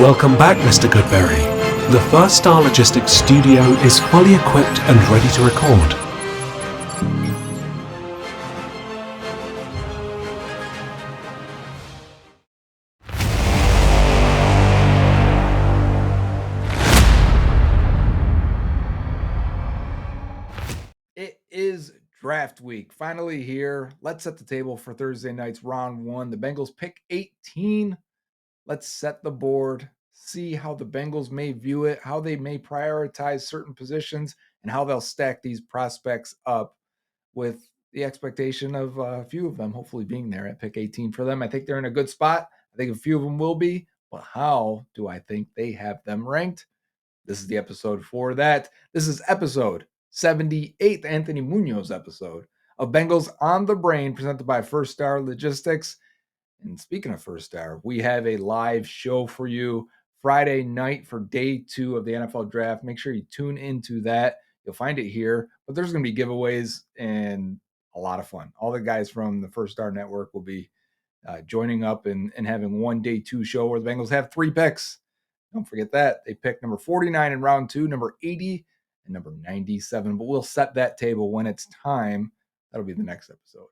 Welcome back, Mr. Goodberry. The First Star Logistics studio is fully equipped and ready to record. It is draft week, finally here. Let's set the table for Thursday night's round one. The Bengals pick 18. Let's set the board, see how the Bengals may view it, how they may prioritize certain positions, and how they'll stack these prospects up with the expectation of a few of them hopefully being there at pick 18 for them. I think they're in a good spot. I think a few of them will be, but how do I think they have them ranked? This is the episode for that. This is episode 78th, Anthony Munoz episode of Bengals on the Brain, presented by First Star Logistics. And speaking of First Star, we have a live show for you Friday night for day 2 of the NFL draft. Make sure you tune into that. You'll find it here, but there's going to be giveaways and a lot of fun. All the guys from the First Star Network will be joining up and having one day 2 show where the Bengals have 3 picks. Don't forget that. They picked number 49 in round 2, number 80, and number 97. But we'll set that table when it's time. That'll be the next episode.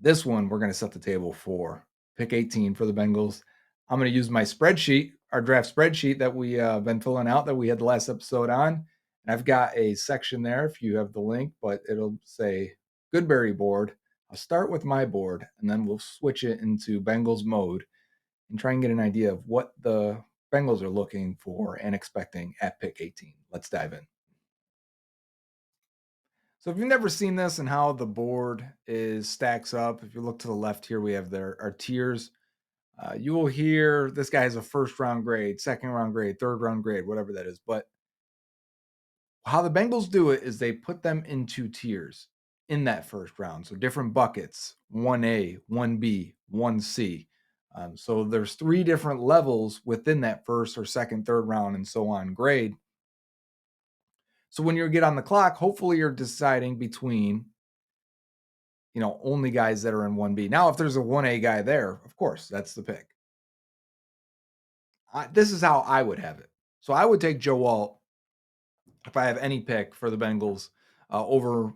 This one, we're going to set the table for pick 18 for the Bengals. I'm going to use my spreadsheet, our draft spreadsheet that we been filling out that we had the last episode on. And I've got a section there if you have the link, but it'll say Goodberry board. I'll start with my board, and then we'll switch it into Bengals mode and try and get an idea of what the Bengals are looking for and expecting at pick 18. Let's dive in. So if you've never seen this and how the board is stacks up, if you look to the left here, we have our tiers. You will hear this guy has a first round grade, second round grade, third round grade, whatever that is. But how the Bengals do it is they put them into tiers in that first round. So different buckets, 1A, 1B, 1C. So there's 3 different levels within that first or second, third round, and so on grade. So when you get on the clock, hopefully you're deciding between, only guys that are in 1B. Now, if there's a 1A guy there, of course, that's the pick. This is how I would have it. So I would take Joe Alt if I have any pick for the Bengals over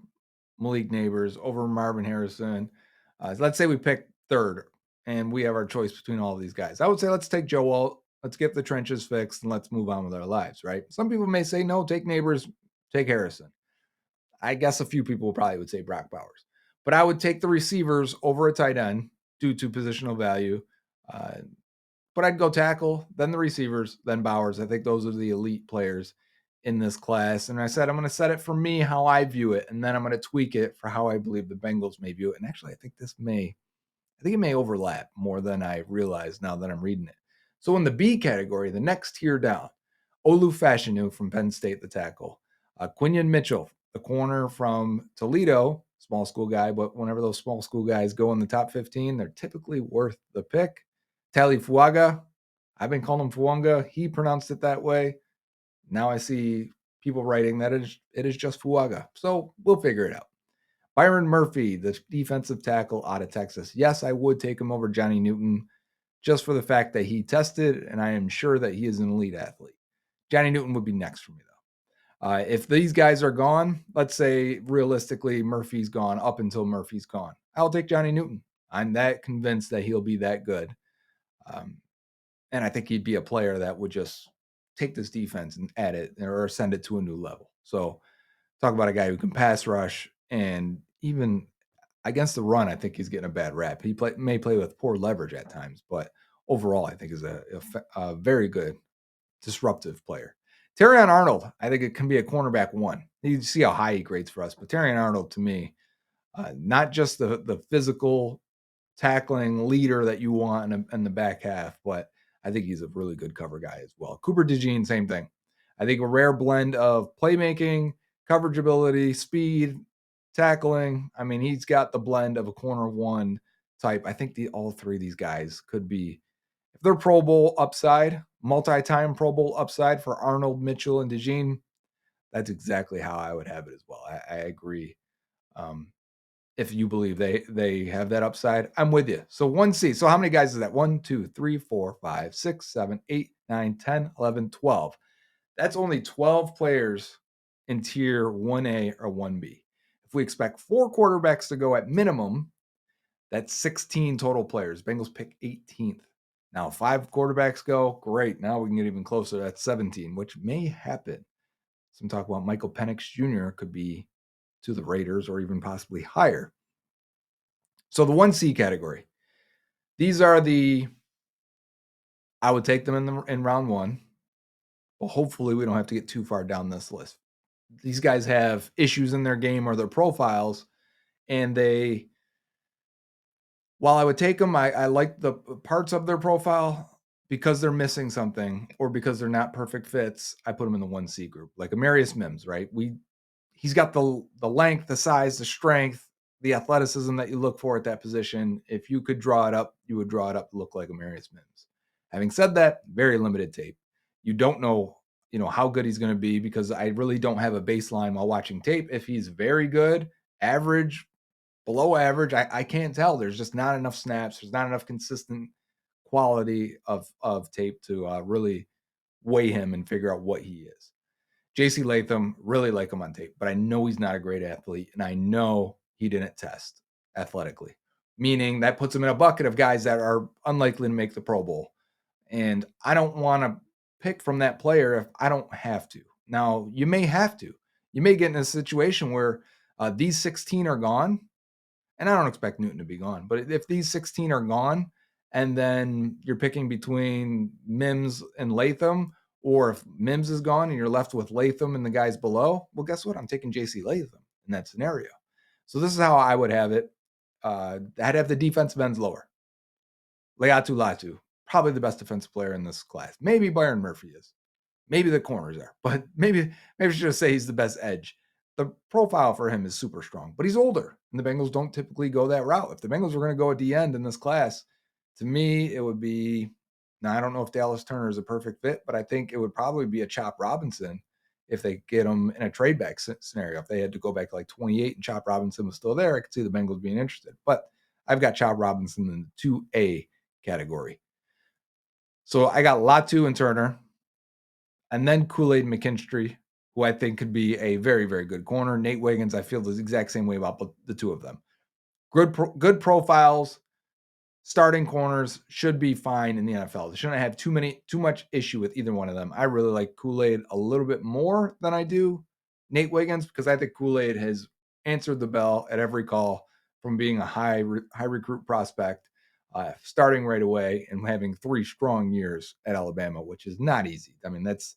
Malik Neighbors, over Marvin Harrison. Let's say we pick third and we have our choice between all of these guys. I would say let's take Joe Alt, let's get the trenches fixed, and let's move on with our lives, right? Some people may say, no, take Neighbors, take Harrison. I guess a few people probably would say Brock Bowers. But I would take the receivers over a tight end due to positional value. But I'd go tackle, then the receivers, then Bowers. I think those are the elite players in this class. And I said, I'm going to set it for me how I view it, and then I'm going to tweak it for how I believe the Bengals may view it. And actually, I think it may overlap more than I realize now that I'm reading it. So in the B category, the next tier down, Olu Fashanu from Penn State, the tackle. Quinion Mitchell, the corner from Toledo, small school guy, but whenever those small school guys go in the top 15, they're typically worth the pick. Tali Fuaga, I've been calling him Fuanga. He pronounced it that way. Now I see people writing that it is just Fuaga. So we'll figure it out. Byron Murphy, the defensive tackle out of Texas. Yes, I would take him over Johnny Newton just for the fact that he tested, and I am sure that he is an elite athlete. Johnny Newton would be next for me, though. If these guys are gone, let's say realistically Murphy's gone up until Murphy's gone, I'll take Johnny Newton. I'm that convinced that he'll be that good. And I think he'd be a player that would just take this defense and add it or send it to a new level. So talk about a guy who can pass rush, and even against the run, I think he's getting a bad rap. He may play with poor leverage at times, but overall, I think is a very good disruptive player. Terrion Arnold, I think it can be a cornerback 1. You see how high he grades for us, but Terrion Arnold to me, not just the physical tackling leader that you want in the back half, but I think he's a really good cover guy as well. Cooper DeJean, same thing. I think a rare blend of playmaking, coverage ability, speed, tackling. I mean, he's got the blend of a corner 1 type. I think all 3 of these guys could be, if they're Pro Bowl upside, multi-time Pro Bowl upside for Arnold, Mitchell, and DeJean, that's exactly how I would have it as well. I agree. if you believe they have that upside, I'm with you. So 1C. So how many guys is that? 1, 2, 3, 4, 5, 6, 7, 8, 9, 10, 11, 12. That's only 12 players in tier 1A or 1B. If we expect 4 quarterbacks to go at minimum, that's 16 total players. Bengals pick 18th. Now, 5 quarterbacks go, great. Now we can get even closer. That's 17, which may happen. Some talk about Michael Penix Jr. could be to the Raiders or even possibly higher. So the 1C category. These are I would take them in round 1. Well, hopefully we don't have to get too far down this list. These guys have issues in their game or their profiles, and while I would take them, I like the parts of their profile because they're missing something or because they're not perfect fits. I put them in the 1C group, like Amarius Mims, right? He's got the length, the size, the strength, the athleticism that you look for at that position. If you could draw it up, you would draw it up to look like Amarius Mims. Having said that, very limited tape. You don't know, how good he's going to be because I really don't have a baseline while watching tape. If he's very good, average, below average, I can't tell. There's just not enough snaps. There's not enough consistent quality of tape to really weigh him and figure out what he is. JC Latham, really like him on tape, but I know he's not a great athlete, and I know he didn't test athletically, meaning that puts him in a bucket of guys that are unlikely to make the Pro Bowl. And I don't want to pick from that player if I don't have to. Now, you may have to. You may get in a situation where these 16 are gone, and I don't expect Newton to be gone, but if these 16 are gone, and then you're picking between Mims and Latham, or if Mims is gone and you're left with Latham and the guys below, well, guess what? I'm taking JC Latham in that scenario. So this is how I would have it. I'd have the defensive ends lower. Leatu Latu, probably the best defensive player in this class. Maybe Byron Murphy is. Maybe the corners are, but maybe I should just say he's the best edge. The profile for him is super strong, but he's older, and the Bengals don't typically go that route. If the Bengals were going to go at the end in this class, to me, it would be. Now, I don't know if Dallas Turner is a perfect fit, but I think it would probably be a Chop Robinson if they get him in a trade back scenario. If they had to go back to like 28 and Chop Robinson was still there, I could see the Bengals being interested. But I've got Chop Robinson in the 2A category. So I got Latu and Turner, and then Kool-Aid McKinstry, who I think could be a very, very good corner. Nate Wiggins, I feel the exact same way about the two of them. Good profiles, starting corners should be fine in the NFL. They shouldn't have too much issue with either one of them. I really like Kool-Aid a little bit more than I do Nate Wiggins because I think Kool-Aid has answered the bell at every call from being a high recruit prospect, starting right away and having 3 strong years at Alabama, which is not easy. I mean, that's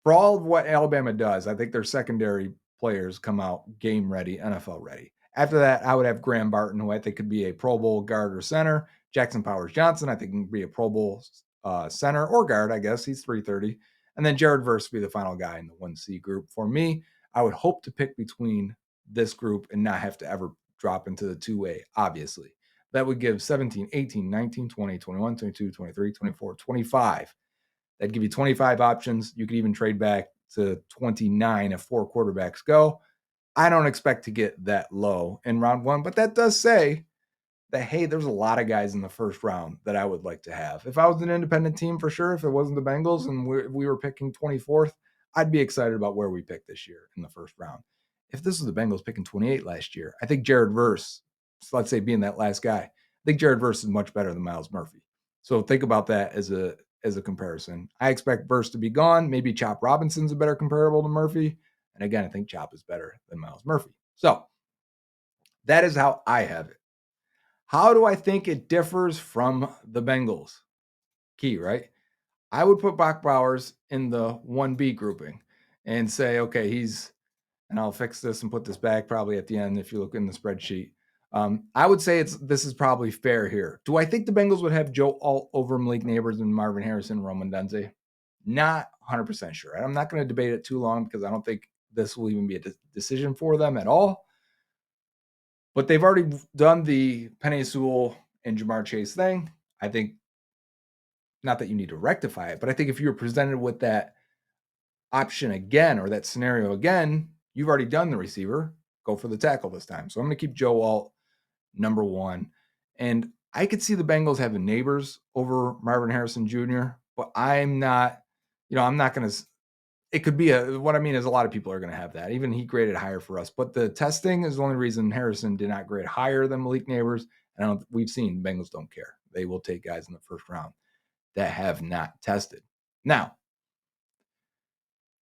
for all of what Alabama does, I think their secondary players come out game ready, NFL ready. After that, I would have Graham Barton, who I think could be a Pro Bowl guard or center. Jackson Powers Johnson, I think can be a Pro Bowl center or guard, I guess. He's 330. And then Jared Verse be the final guy in the 1C group. For me, I would hope to pick between this group and not have to ever drop into the 2A, obviously. That would give 17, 18, 19, 20, 21, 22, 23, 24, 25. That'd give you 25 options. You could even trade back to 29 if 4 quarterbacks go. I don't expect to get that low in round 1, but that does say that, hey, there's a lot of guys in the first round that I would like to have. If I was an independent team, for sure, if it wasn't the Bengals and we were picking 24th, I'd be excited about where we picked this year in the first round. If this was the Bengals picking 28 last year, I think Jared Verse, let's say being that last guy, I think Jared Verse is much better than Miles Murphy. So think about that as a comparison. I expect Verse to be gone. Maybe Chop Robinson's a better comparable to Murphy. And again, I think Chop is better than Miles Murphy. So that is how I have it. How do I think it differs from the Bengals? Key, right? I would put Brock Bowers in the 1B grouping and say, okay, and I'll fix this and put this back probably at the end if you look in the spreadsheet. I would say this is probably fair here. Do I think the Bengals would have Joe Alt over Malik Neighbors and Marvin Harrison and Roman Dunze? Not 100% sure. I'm not going to debate it too long because I don't think this will even be a decision for them at all. But they've already done the Penei Sewell and Jamar Chase thing. I think, not that you need to rectify it, but I think if you were presented with that option again or that scenario again, you've already done the receiver. go for the tackle this time. So I'm going to keep Joe Alt number 1. And I could see the Bengals having Neighbors over Marvin Harrison Jr., but I'm not going to. It could be what I mean is a lot of people are going to have that. Even he graded higher for us. But the testing is the only reason Harrison did not grade higher than Malik Neighbors. And we've seen Bengals don't care. They will take guys in the first round that have not tested. Now,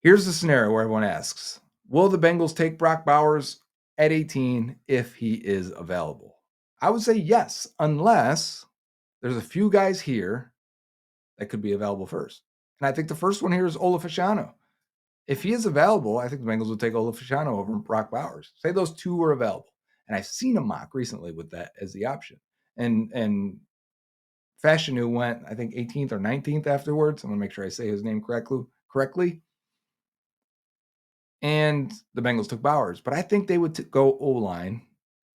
here's the scenario where everyone asks, will the Bengals take Brock Bowers at 18 if he is available? I would say yes, unless there's a few guys here that could be available first. And I think the first one here is Ola Fashanu. If he is available, I think the Bengals will take Ola Fashanu over Brock Bowers. Say those two are available. And I've seen a mock recently with that as the option. And Fashanu went, I think, 18th or 19th afterwards. I'm going to make sure I say his name correctly. And the Bengals took Bowers. But I think they would go O-line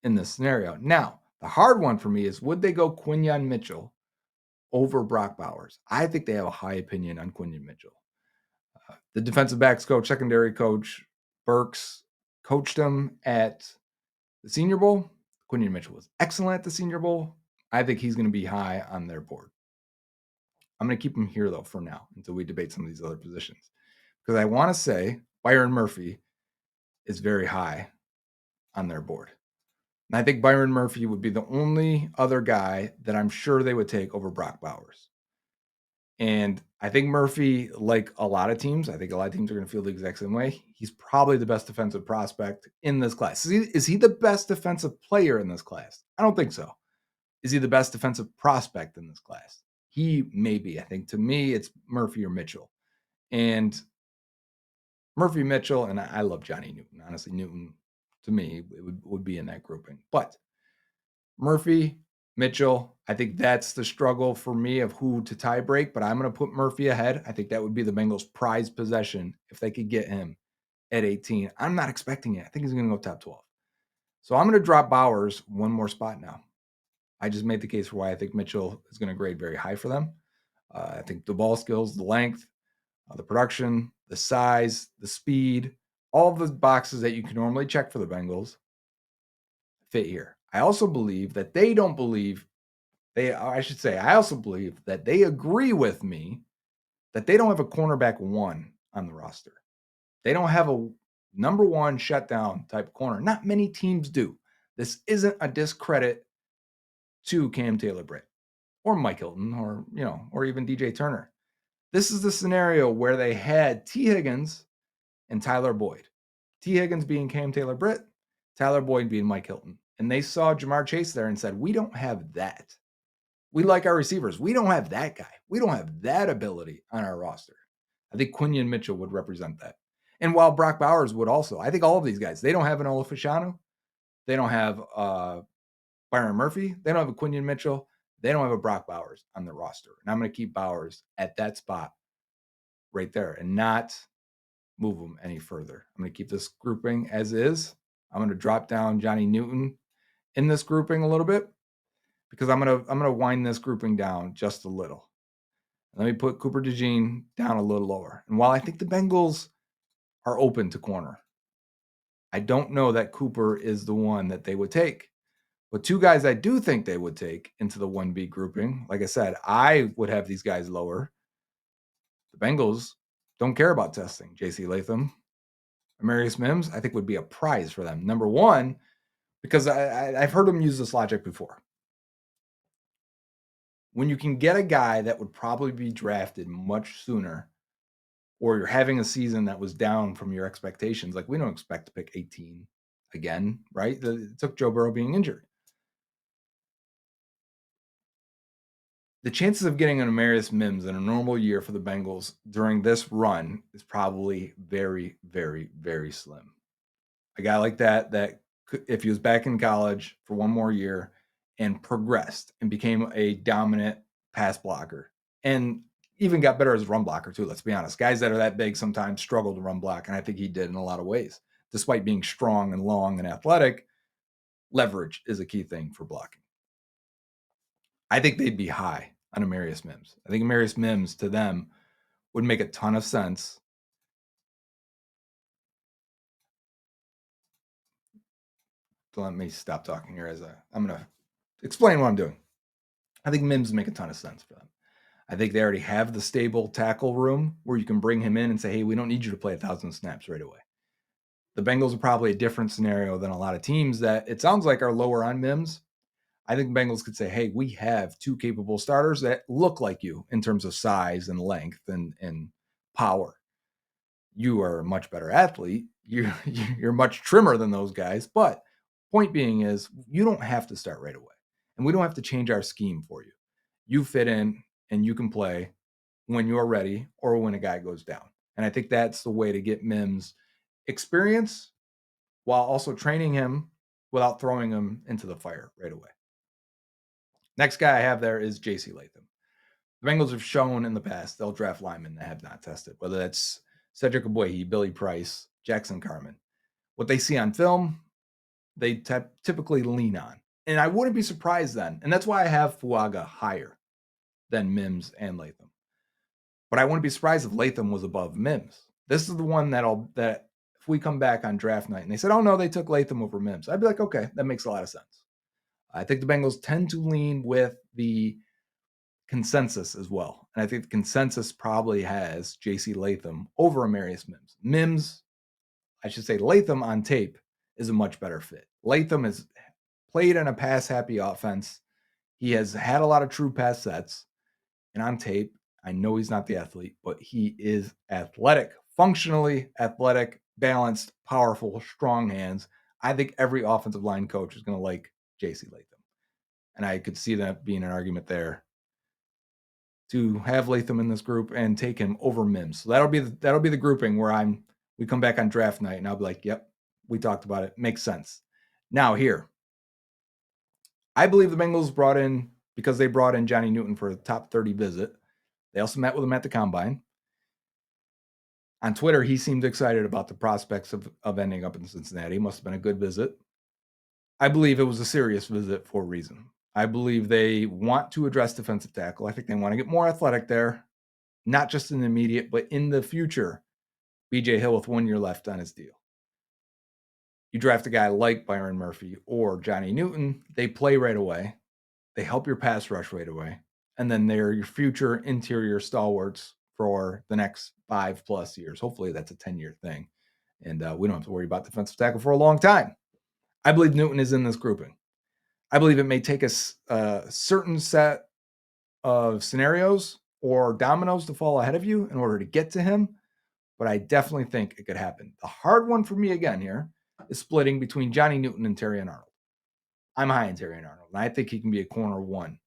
in this scenario. Now, the hard one for me is, would they go Quinyon Mitchell over Brock Bowers? I think they have a high opinion on Quinyon Mitchell. The defensive backs coach, secondary coach, Burks, coached him at the Senior Bowl. Quinyon Mitchell was excellent at the Senior Bowl. I think he's going to be high on their board. I'm going to keep him here, though, for now, until we debate some of these other positions. Because I want to say Byron Murphy is very high on their board. And I think Byron Murphy would be the only other guy that I'm sure they would take over Brock Bowers. And I think Murphy, like a lot of teams, I think a lot of teams are going to feel the exact same way. He's probably the best defensive prospect in this class. Is he the best defensive player in this class? I don't think so. Is he the best defensive prospect in this class? He may be. I think to me, it's Murphy or Mitchell. And Murphy, Mitchell, and I love Johnny Newton. Honestly, Newton, to me, it would be in that grouping. But Murphy, Mitchell, I think that's the struggle for me of who to tie break, but I'm going to put Murphy ahead. I think that would be the Bengals' prized possession if they could get him at 18. I'm not expecting it. I think he's going to go top 12. So I'm going to drop Bowers one more spot now. I just made the case for why I think Mitchell is going to grade very high for them. I think the ball skills, the length, the production, the size, the speed, all the boxes that you can normally check for the Bengals fit here. I also believe that they don't believe I also believe that they agree with me that they don't have a cornerback 1 on the roster. They don't have a number 1 shutdown type corner. Not many teams do. This isn't a discredit to Cam Taylor-Britt or Mike Hilton or even DJ Turner. This is the scenario where they had T. Higgins and Tyler Boyd. T. Higgins being Cam Taylor-Britt, Tyler Boyd being Mike Hilton. And they saw Jamar Chase there and said, we don't have that. We like our receivers. We don't have that guy. We don't have that ability on our roster. I think Quinyon Mitchell would represent that. And while Brock Bowers would also, I think all of these guys, they don't have an Ola Fashanu. They don't have Byron Murphy. They don't have a Quinyon Mitchell. They don't have a Brock Bowers on their roster. And I'm going to keep Bowers at that spot right there and not move him any further. I'm going to keep this grouping as is. I'm going to drop down Johnny Newton in this grouping a little bit, because I'm gonna wind this grouping down just a little. Let me put Cooper DeJean down a little lower. And while I think the Bengals are open to corner, I don't know that Cooper is the one that they would take. But two guys I do think they would take into the 1B grouping, like I said, I would have these guys lower. The Bengals don't care about testing. J.C. Latham, Amarius Mims, I think would be a prize for them. Number one, because I've heard them use this logic before. When you can get a guy that would probably be drafted much sooner, or you're having a season that was down from your expectations, like we don't expect to pick 18 again, right? It took Joe Burrow being injured. The chances of getting an Amarius Mims in a normal year for the Bengals during this run is probably very, very, very slim. A guy like that if he was back in college for one more year and progressed and became a dominant pass blocker and even got better as a run blocker too, let's be honest. Guys that are that big sometimes struggle to run block, and I think he did in a lot of ways. Despite being strong and long and athletic, leverage is a key thing for blocking. I think they'd be high on Amarius Mims. I think Amarius Mims to them would make a ton of sense. let me stop talking here as I'm going to explain what I'm doing. I think Mims make a ton of sense for them. I think they already have the stable tackle room where you can bring him in and say, hey, we don't need you to play 1,000 snaps right away. The Bengals are probably a different scenario than a lot of teams that it sounds like are lower on Mims. I think Bengals could say, hey, we have two capable starters that look like you in terms of size and length and power. You are a much better athlete. You're much trimmer than those guys. But point being is you don't have to start right away. And we don't have to change our scheme for you. You fit in and you can play when you're ready or when a guy goes down. And I think that's the way to get Mims experience while also training him without throwing him into the fire right away. Next guy I have there is J.C. Latham. The Bengals have shown in the past they'll draft linemen that have not tested, whether that's Cedric Ogbuehi, Billy Price, Jackson Carman. What they see on film, they typically lean on. And I wouldn't be surprised then. And that's why I have Fuaga higher than Mims and Latham. But I wouldn't be surprised if Latham was above Mims. This is the one that if we come back on draft night and they said, oh no, they took Latham over Mims, I'd be like, okay, that makes a lot of sense. I think the Bengals tend to lean with the consensus as well. And I think the consensus probably has J.C. Latham over Amarius Mims. Mims, I should say Latham on tape is a much better fit. Latham has played in a pass-happy offense. He has had a lot of true pass sets. And on tape, I know he's not the athlete, but he is athletic, functionally athletic, balanced, powerful, strong hands. I think every offensive line coach is going to like J.C. Latham. And I could see that being an argument there to have Latham in this group and take him over Mims. So that'll be the grouping where we come back on draft night and I'll be like, yep, we talked about it. Makes sense. Now here, I believe the Bengals because they brought in Johnny Newton for a top 30 visit. They also met with him at the combine. On Twitter, he seemed excited about the prospects of ending up in Cincinnati. Must have been a good visit. I believe it was a serious visit for a reason. I believe they want to address defensive tackle. I think they want to get more athletic there, not just in the immediate, but in the future. BJ Hill with 1 year left on his deal. You draft a guy like Byron Murphy or Johnny Newton, they play right away. They help your pass rush right away. And then they're your future interior stalwarts for the next 5+ years. Hopefully that's a 10-year thing. And we don't have to worry about defensive tackle for a long time. I believe Newton is in this grouping. I believe it may take us a certain set of scenarios or dominoes to fall ahead of you in order to get to him. But I definitely think it could happen. The hard one for me again here is splitting between Johnny Newton and Terrion Arnold. I'm high in Terrion Arnold, and I think he can be a corner one.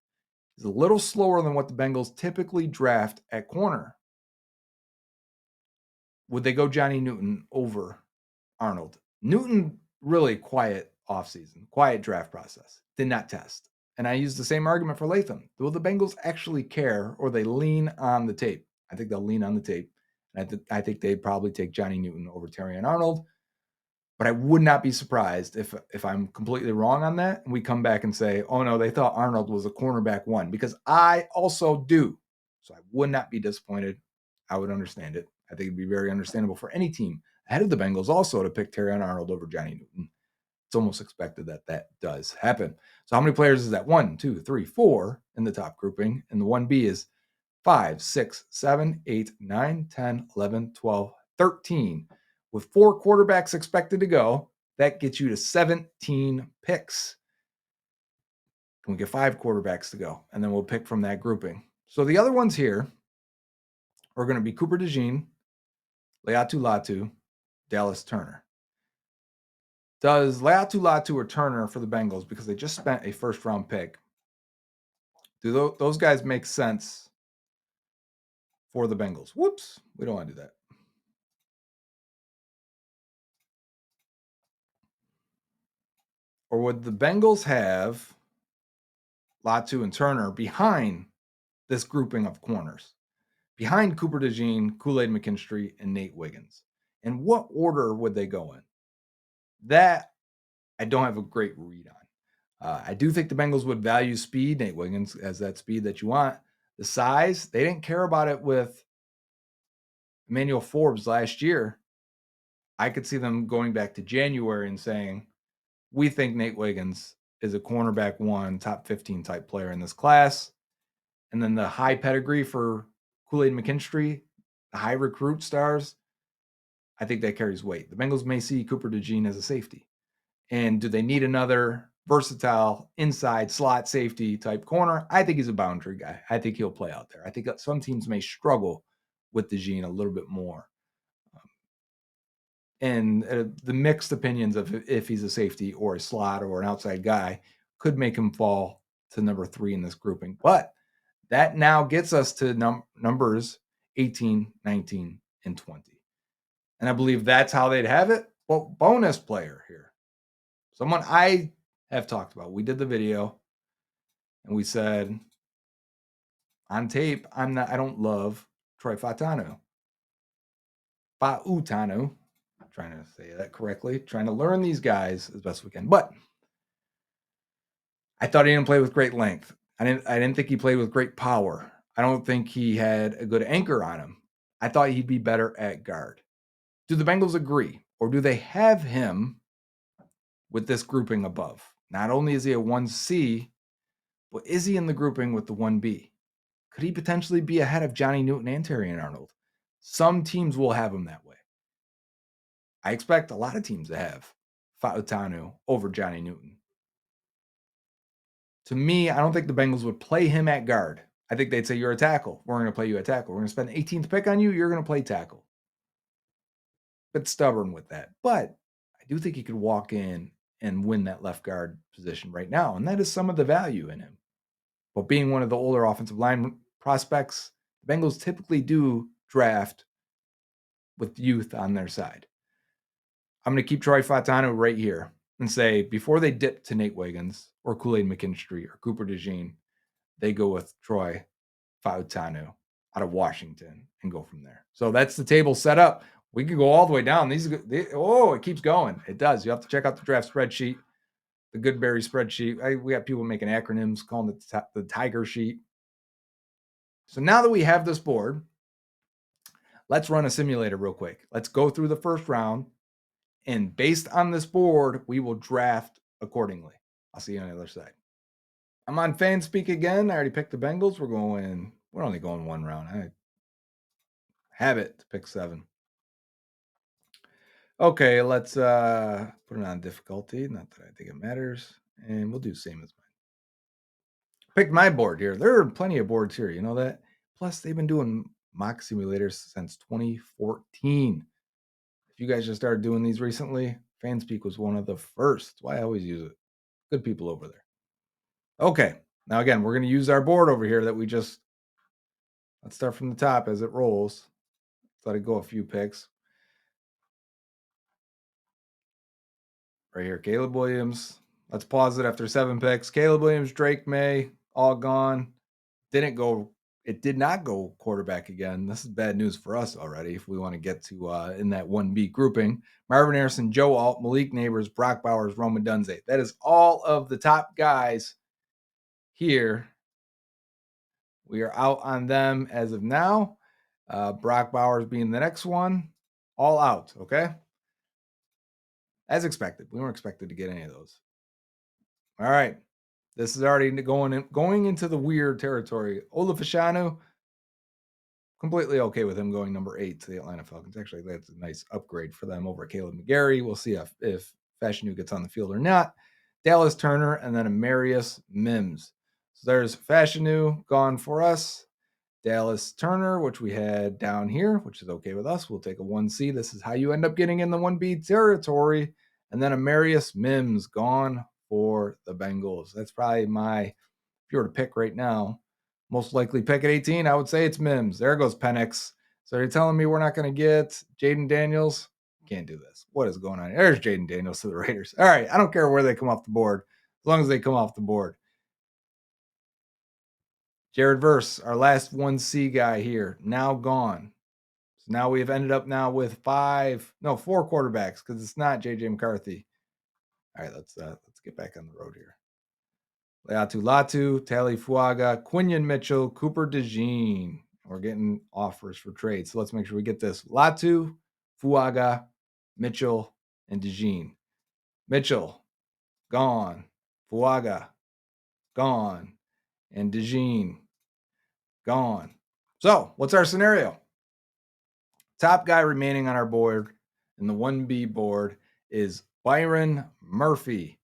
He's a little slower than what the Bengals typically draft at corner. Would they go Johnny Newton over Arnold? Newton, really quiet offseason, quiet draft process, did not test. And I use the same argument for Latham. Will the Bengals actually care or they lean on the tape? I think they'll lean on the tape. And I think they'd probably take Johnny Newton over Terrion Arnold. But I would not be surprised if I'm completely wrong on that and we come back and say, oh no, they thought Arnold was a cornerback one, because I also do. So I would not be disappointed. I would understand it. I think it'd be very understandable for any team ahead of the Bengals also to pick Terrion Arnold over Johnny Newton. It's almost expected that does happen. So how many players is that? 1, 2, 3, 4 in the top grouping. And the 1B is 5, 6, 7, 8, 9, 10, 11, 12, 13. With 4 quarterbacks expected to go, that gets you to 17 picks. Can we get 5 quarterbacks to go? And then we'll pick from that grouping. So the other ones here are going to be Cooper DeJean, Leatu Latu, Dallas Turner. Does Leatu Latu or Turner for the Bengals, because they just spent a first-round pick, do those guys make sense for the Bengals? Whoops, we don't want to do that. Or would the Bengals have Latu and Turner behind this grouping of corners, behind Cooper DeJean, Kool-Aid McKinstry, and Nate Wiggins? And what order would they go in? That I don't have a great read on. I do think the Bengals would value speed. Nate Wiggins has that speed that you want. The size, they didn't care about it with Emmanuel Forbes last year. I could see them going back to January and saying, we think Nate Wiggins is a cornerback one, top 15 type player in this class. And then the high pedigree for Kool-Aid McKinstry, the high recruit stars, I think that carries weight. The Bengals may see Cooper DeJean as a safety. And do they need another versatile inside slot safety type corner? I think he's a boundary guy. I think he'll play out there. I think that some teams may struggle with DeJean a little bit more. And the mixed opinions of if he's a safety or a slot or an outside guy could make him fall to number 3 in this grouping. But that now gets us to numbers 18, 19, and 20. And I believe that's how they'd have it. Well, bonus player here. Someone I have talked about. We did the video and we said on tape, I don't love Troy Fautanu. Fautanu. I'm trying to say that correctly. Trying to learn these guys as best we can. But I thought he didn't play with great length. I didn't think he played with great power. I don't think he had a good anchor on him. I thought he'd be better at guard. Do the Bengals agree? Or do they have him with this grouping above? Not only is he a 1C, but is he in the grouping with the 1B? Could he potentially be ahead of Johnny Newton and Terrion Arnold? Some teams will have him that way. I expect a lot of teams to have Fautanu over Johnny Newton. To me, I don't think the Bengals would play him at guard. I think they'd say, you're a tackle. We're going to play you at tackle. We're going to spend the 18th pick on you. You're going to play tackle. Bit stubborn with that. But I do think he could walk in and win that left guard position right now. And that is some of the value in him. But being one of the older offensive line prospects, the Bengals typically do draft with youth on their side. I'm going to keep Troy Fautanu right here and say before they dip to Nate Wiggins or Kool-Aid McKinstry or Cooper DeJean, they go with Troy Fautanu out of Washington and go from there. So that's the table set up. We can go all the way down. It keeps going. It does. You have to check out the draft spreadsheet, the Goodberry spreadsheet. We got people making acronyms, calling it the Tiger sheet. So now that we have this board, let's run a simulator real quick. Let's go through the first round. And based on this board, we will draft accordingly. I'll see you on the other side. I'm on FanSpeak again. I already picked the Bengals. We're only going one round. I have it to pick 7. Okay, let's put it on difficulty. Not that I think it matters. And we'll do the same as mine. Picked my board here. There are plenty of boards here. You know that? Plus, they've been doing mock simulators since 2014. If you guys just started doing these recently, FanSpeak was one of the first. That's why I always use it. Good people over there. Okay. Now, again, we're going to use our board over here that let's start from the top as it rolls. Let's let it go a few picks. Right here, Caleb Williams. Let's pause it after 7 picks. Caleb Williams, Drake May, all gone. It did not go quarterback again. This is bad news for us already if we want to get to in that 1B grouping. Marvin Harrison, Joe Alt, Malik Neighbors, Brock Bowers, Roman Dunze. That is all of the top guys here. We are out on them as of now. Brock Bowers being the next one. All out, okay? As expected. We weren't expected to get any of those. All right. This is already going into the weird territory. Ola Fashanu, completely okay with him going number 8 to the Atlanta Falcons. Actually, that's a nice upgrade for them over Caleb McGarry. We'll see if Fashanu gets on the field or not. Dallas Turner, and then Amarius Mims. So there's Fashanu gone for us. Dallas Turner, which we had down here, which is okay with us. We'll take a 1C. This is how you end up getting in the 1B territory. And then Amarius Mims gone for the Bengals. That's probably if you were to pick right now, most likely pick at 18, I would say it's Mims. There goes Penix. So you're telling me we're not going to get Jaden Daniels? Can't do this. What is going on? There's Jaden Daniels to the Raiders. All right, I don't care where they come off the board, as long as they come off the board. Jared Verse, our last 1C guy here, now gone. So now we've ended up now with 4 quarterbacks because it's not J.J. McCarthy. All right, let's get back on the road here. Leatu Latu, Tali Fuaga, Quinion Mitchell, Cooper DeJean. We're getting offers for trades. So let's make sure we get this. Latu, Fuaga, Mitchell, and DeJean. Mitchell, gone. Fuaga, gone. And DeJean, gone. So, what's our scenario? Top guy remaining on our board in the 1B board is Byron Murphy.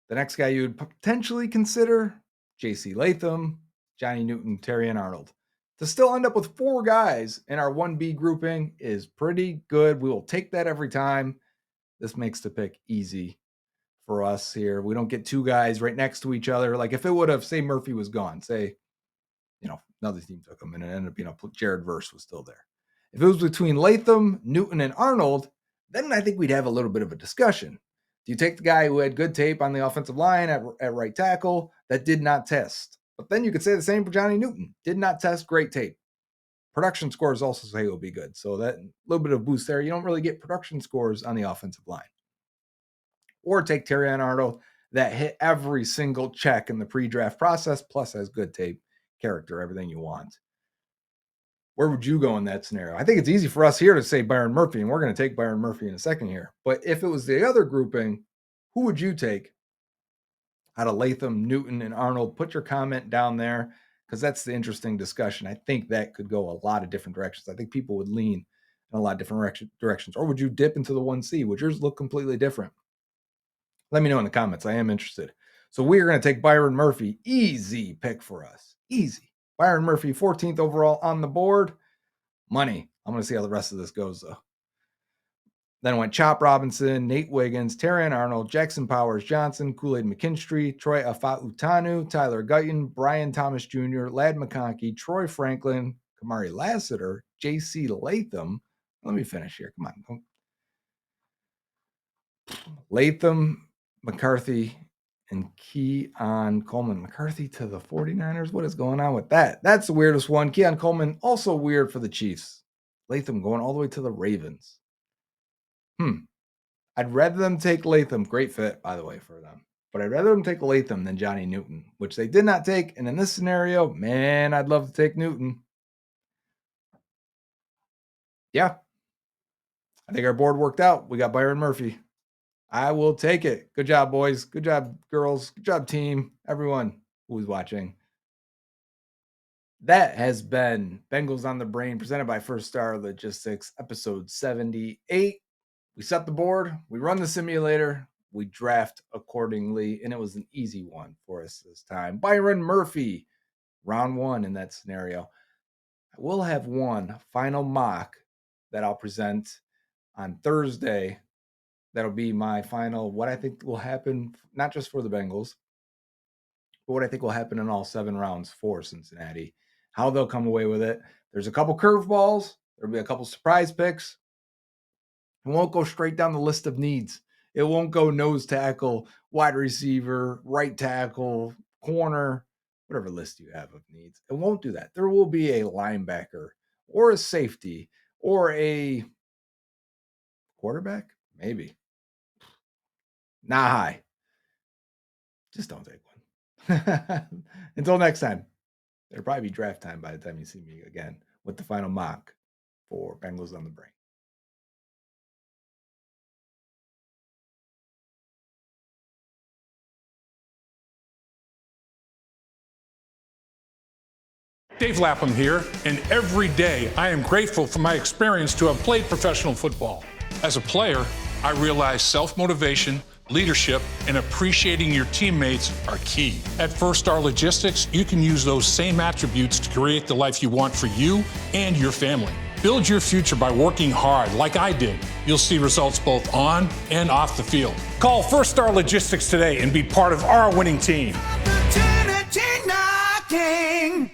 The next guy you would potentially consider, J.C. Latham, Johnny Newton, Terrion Arnold. To still end up with 4 guys in our 1B grouping is pretty good. We will take that every time. This makes the pick easy for us here. We don't get 2 guys right next to each other. Like if it would have, say Murphy was gone, say, another team took him and it ended up, Jared Verse was still there. If it was between Latham, Newton, and Arnold, then I think we'd have a little bit of a discussion. Do you take the guy who had good tape on the offensive line at right tackle that did not test? But then you could say the same for Johnny Newton. Did not test, great tape. Production scores also say it will be good. So that little bit of boost there. You don't really get production scores on the offensive line. Or take Terrion Arnold that hit every single check in the pre-draft process, plus has good tape, character, everything you want. Where would you go in that scenario? I think it's easy for us here to say Byron Murphy, and we're going to take Byron Murphy in a second here. But if it was the other grouping, who would you take out of Latham, Newton, and Arnold? Put your comment down there because that's the interesting discussion. I think that could go a lot of different directions. I think people would lean in a lot of different directions. Or would you dip into the 1C? Would yours look completely different? Let me know in the comments. I am interested. So we're going to take Byron Murphy. Easy pick for us. Easy. Byron Murphy, 14th overall on the board. Money. I'm going to see how the rest of this goes, though. Then went Chop Robinson, Nate Wiggins, Terrion Arnold, Jackson Powers Johnson, Kool-Aid McKinstry, Troy Afa'utanu, Tyler Guyton, Brian Thomas Jr., Ladd McConkey, Troy Franklin, Kamari Lassiter, J.C. Latham. Let me finish here. Come on. Latham, McCarthy, and Keon Coleman. McCarthy to the 49ers? What is going on with that? That's the weirdest one. Keon Coleman, also weird for the Chiefs. Latham going all the way to the Ravens. I'd rather them take Latham. Great fit, by the way, for them. But I'd rather them take Latham than Johnny Newton, which they did not take. And in this scenario, man, I'd love to take Newton. Yeah. I think our board worked out. We got Byron Murphy. I will take it. Good job, boys. Good job, girls. Good job, team. Everyone who's watching. That has been Bengals on the Brain, presented by First Star Logistics, episode 78. We set the board. We run the simulator. We draft accordingly, and it was an easy one for us this time. Byron Murphy, round 1 in that scenario. I will have one final mock that I'll present on Thursday. That'll be my final, what I think will happen, not just for the Bengals, but what I think will happen in all 7 rounds for Cincinnati. How they'll come away with it. There's a couple curveballs. There'll be a couple surprise picks. It won't go straight down the list of needs. It won't go nose tackle, wide receiver, right tackle, corner, whatever list you have of needs. It won't do that. There will be a linebacker or a safety or a quarterback, maybe. Not high. Just don't take one. Until next time. It'll probably be draft time by the time you see me again with the final mock for Bengals on the Brain. Dave Lapham here, and every day I am grateful for my experience to have played professional football. As a player, I realized self-motivation, leadership, and appreciating your teammates are key. At First Star Logistics, you can use those same attributes to create the life you want for you and your family. Build your future by working hard like I did. You'll see results both on and off the field. Call First Star Logistics today and be part of our winning team. Opportunity knocking.